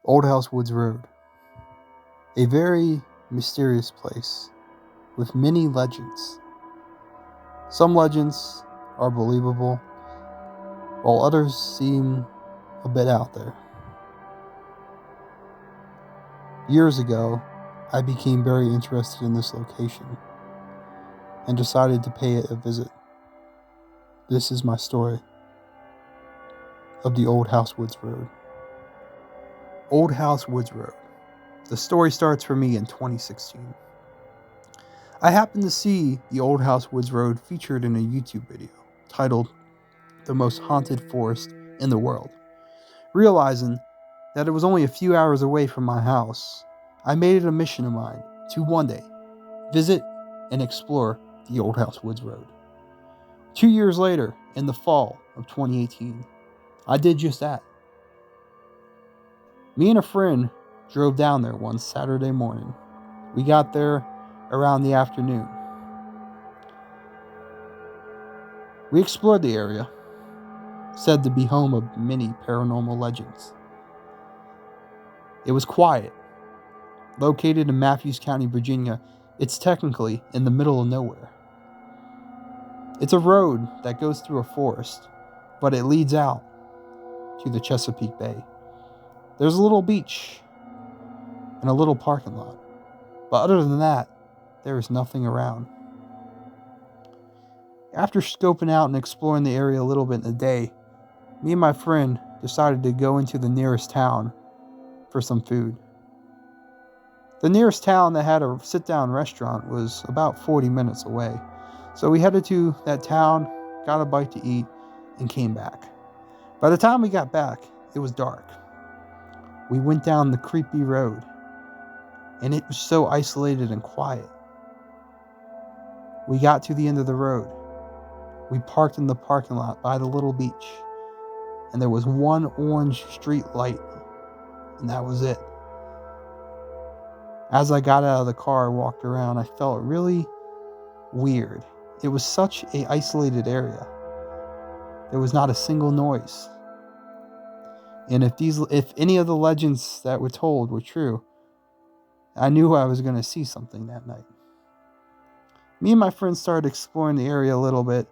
Old House Woods Road, a very mysterious place with many legends. Some legends are believable, while others seem a bit out there. Years ago, I became very interested in this location and decided to pay it a visit. This is my story of the Old House Woods Road. Old House Woods Road. The story starts for me in 2016. I happened to see the Old House Woods Road featured in a YouTube video titled "The Most Haunted Forest in the World." Realizing that it was only a few hours away from my house, I made it a mission of mine to one day visit and explore the Old House Woods Road. 2 years later, in the fall of 2018, I did just that. Me and a friend drove down there one Saturday morning. We got there around the afternoon. We explored the area, said to be home of many paranormal legends. It was quiet. Located in Matthews County, Virginia, it's technically in the middle of nowhere. It's a road that goes through a forest, but it leads out to the Chesapeake Bay. There's a little beach and a little parking lot, but other than that, there is nothing around. After scoping out and exploring the area a little bit in the day, me and my friend decided to go into the nearest town for some food. The nearest town that had a sit-down restaurant was about 40 minutes away, so we headed to that town, got a bite to eat, and came back. By the time we got back, it was dark. We went down the creepy road, and it was so isolated and quiet. We got to the end of the road. We parked in the parking lot by the little beach, and there was one orange street light, and that was it. As I got out of the car and walked around, I felt really weird. It was such an isolated area. There was not a single noise. And if any of the legends that were told were true, I knew I was going to see something that night. Me and my friends started exploring the area a little bit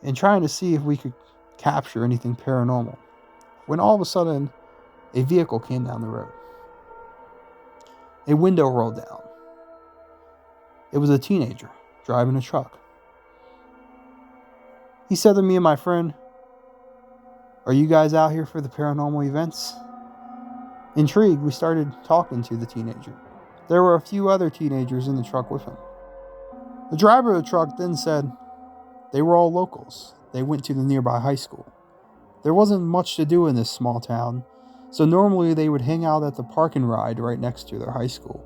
and trying to see if we could capture anything paranormal, when all of a sudden, a vehicle came down the road. A window rolled down. It was a teenager driving a truck. He said to me and my friend, "Are you guys out here for the paranormal events?" Intrigued, we started talking to the teenager. There were a few other teenagers in the truck with him. The driver of the truck then said they were all locals. They went to the nearby high school. There wasn't much to do in this small town, so normally they would hang out at the park and ride right next to their high school.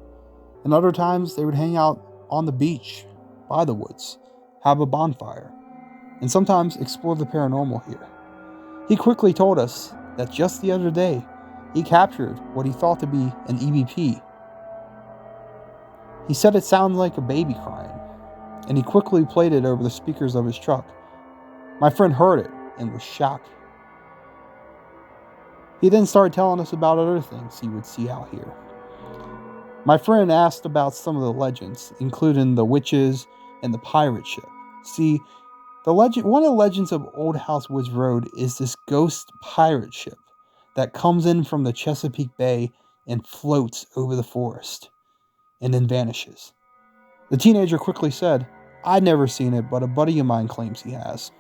And other times they would hang out on the beach, by the woods, have a bonfire, and sometimes explore the paranormal here. He quickly told us that just the other day, he captured what he thought to be an EVP. He said it sounded like a baby crying, and he quickly played it over the speakers of his truck. My friend heard it and was shocked. He then started telling us about other things he would see out here. My friend asked about some of the legends, including the witches and the pirate ship. See, one of the legends of Old House Woods Road is this ghost pirate ship that comes in from the Chesapeake Bay and floats over the forest and then vanishes. The teenager quickly said, "I'd never seen it, but a buddy of mine claims he has."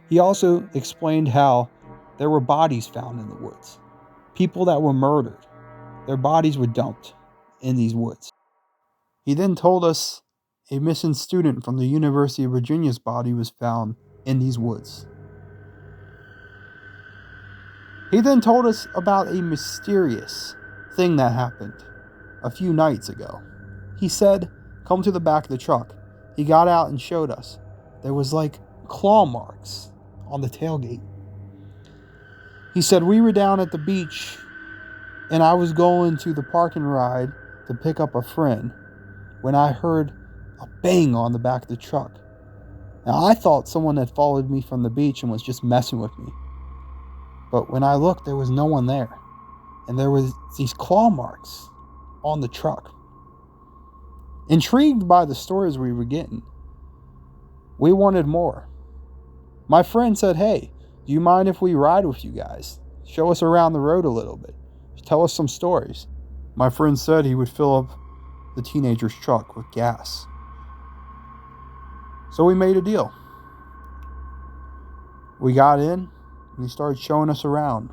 He also explained how there were bodies found in the woods. People that were murdered. Their bodies were dumped in these woods. He then told us a missing student from the University of Virginia's body was found in these woods. He then told us about a mysterious thing that happened a few nights ago. He said, "Come to the back of the truck." He got out and showed us. There was like claw marks on the tailgate. He said, "We were down at the beach and I was going to the park and ride to pick up a friend when I heard a bang on the back of the truck. Now I thought someone had followed me from the beach and was just messing with me. But when I looked, there was no one there. and there was these claw marks on the truck. Intrigued by the stories we were getting, we wanted more. My friend said, "Hey, do you mind if we ride with you guys? Show us around the road a little bit. Tell us some stories." My friend said he would fill up the teenager's truck with gas. So we made a deal. We got in and he started showing us around.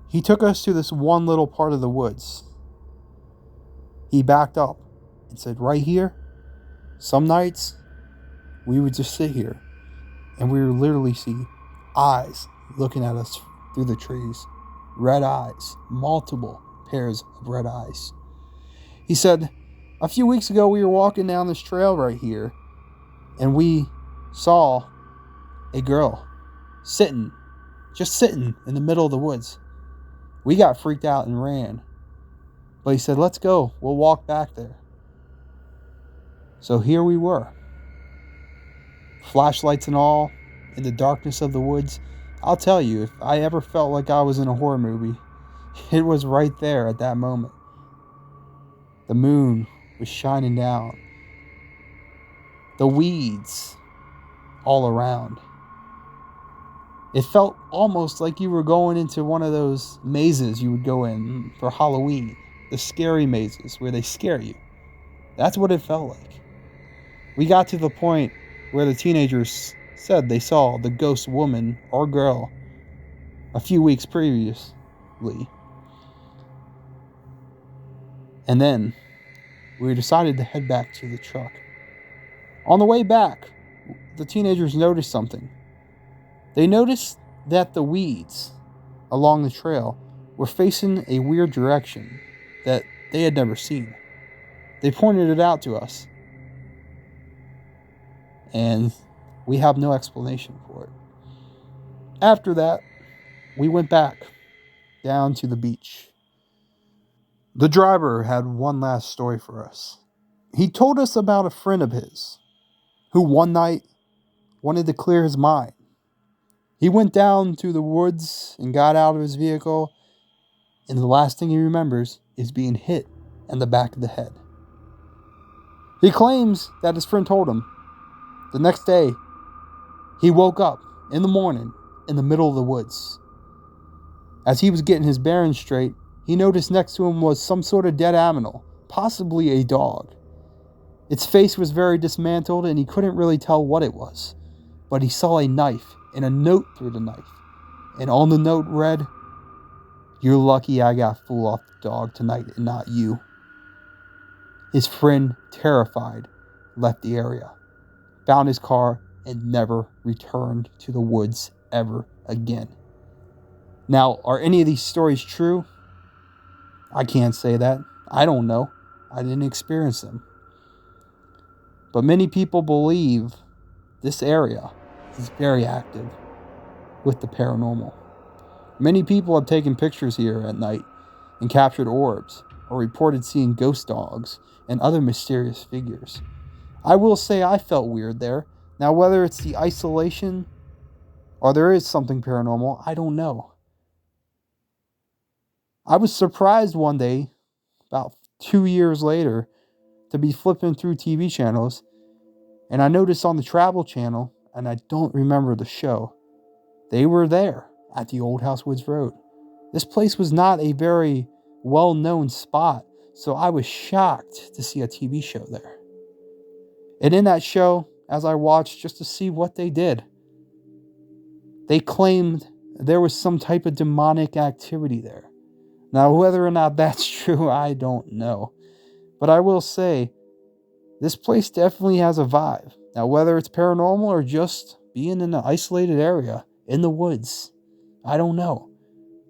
He took us to this one little part of the woods. He backed up and said, "Right here, some nights we would just sit here and we would literally see eyes looking at us through the trees. Red eyes, multiple pairs of red eyes." He said, "A few weeks ago we were walking down this trail right here and we saw a girl just sitting in the middle of the woods. We got freaked out and ran. But he said, 'Let's go. We'll walk back there.' So here we were. Flashlights and all, in the darkness of the woods. I'll tell you, if I ever felt like I was in a horror movie, it was right there at that moment. The moon was shining down. The weeds all around. It felt almost like you were going into one of those mazes you would go in for Halloween. The scary mazes where they scare you. That's what it felt like. We got to the point where the teenagers said they saw the ghost woman or girl a few weeks previously. And then we decided to head back to the truck. On the way back, the teenagers noticed something. They noticed that the weeds along the trail were facing a weird direction that they had never seen. They pointed it out to us, and we have no explanation for it. After that, we went back down to the beach. The driver had one last story for us. He told us about a friend of his who one night wanted to clear his mind. He went down to the woods and got out of his vehicle, and the last thing he remembers is being hit in the back of the head. He claims that his friend told him the next day he woke up in the morning in the middle of the woods. As he was getting his bearings straight, he noticed next to him was some sort of dead animal, possibly a dog. Its face was very dismantled and he couldn't really tell what it was, but he saw a knife and a note through the knife. And on the note read, "You're lucky I got fool off the dog tonight and not you." His friend, terrified, left the area, found his car, and never returned to the woods ever again. Now, are any of these stories true? I can't say that. I don't know. I didn't experience them. But many people believe this area is very active with the paranormal. Many people have taken pictures here at night and captured orbs or reported seeing ghost dogs and other mysterious figures. I will say I felt weird there. Now, whether it's the isolation or there is something paranormal, I don't know. I was surprised one day, about 2 years later, to be flipping through TV channels, and I noticed on the Travel Channel, and I don't remember the show, they were there at the Old House Woods Road. This place was not a very well-known spot, so I was shocked to see a TV show there. And in that show, as I watched just to see what they did, they claimed there was some type of demonic activity there. Now, whether or not that's true, I don't know. But I will say, this place definitely has a vibe. Now, whether it's paranormal or just being in an isolated area in the woods, I don't know.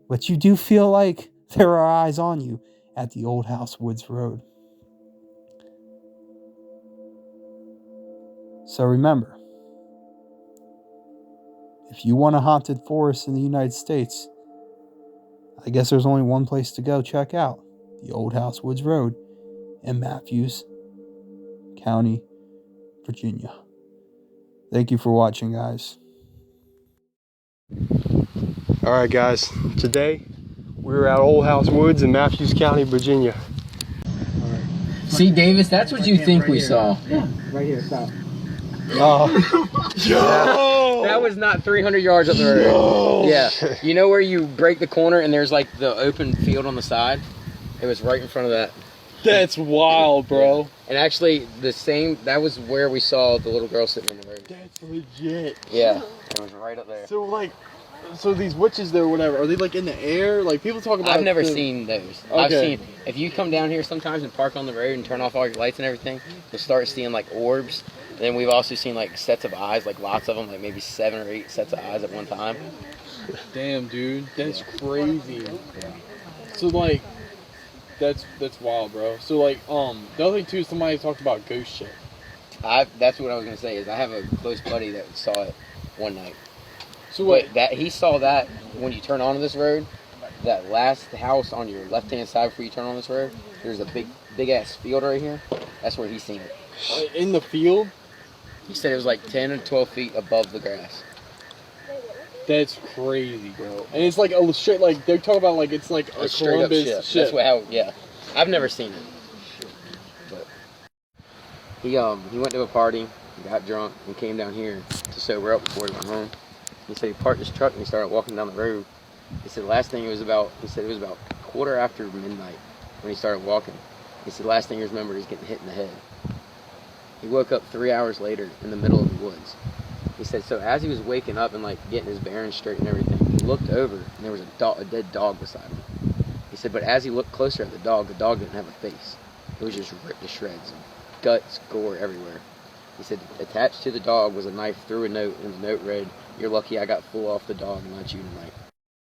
But you do feel like there are eyes on you at the Old House Woods Road. So remember, if you want a haunted forest in the United States, I guess there's only one place to go check out, the Old House Woods Road in Matthews County, Virginia. Thank you for watching, guys. Alright guys, today We were at Old House Woods in Matthews County, Virginia. See, Davis, that's what you think we saw. Yeah, right here, stop. Oh. Yo! That was not 300 yards up the road. Yo! Yeah. You know where you break the corner and there's like the open field on the side? It was right in front of that. That's wild, bro. And actually, that was where we saw the little girl sitting on the road. That's legit. Yeah. It was right up there. So these witches there or whatever, are they like in the air? Like people talk about I've never seen those. Okay. I've seen, if you come down here sometimes and park on the road and turn off all your lights and everything, you'll start seeing like orbs. And then we've also seen like sets of eyes, like lots of them, like maybe 7 or 8 sets of eyes at one time. Damn, dude, that's crazy. So like, that's wild, bro. So like, the other thing too, somebody talked about ghost shit. That's what I was gonna say. Is I have a close buddy that saw it one night. So what? But he saw that when you turn onto this road, that last house on your left-hand side before you turn on this road, there's a big ass field right here. That's where he seen it. In the field? He said it was like 10 or 12 feet above the grass. That's crazy, bro. And it's like a straight, like they talk about like it's like a straight up Columbus ship. Yeah. I've never seen it. But he went to a party, got drunk, and came down here to sober up before he went home. He said he parked his truck and he started walking down the road. He said last thing it was about 1:15 midnight when he started walking. He said last thing he remembered is getting hit in the head. He woke up 3 hours later in the middle of the woods. He said so as he was waking up and like getting his bearings straight and everything, he looked over and there was a dead dog beside him. He said but as he looked closer at the dog didn't have a face. It was just ripped to shreds, guts, gore everywhere. He said attached to the dog was a knife through a note, and the note read, "You're lucky I got full off the dog and let you tonight."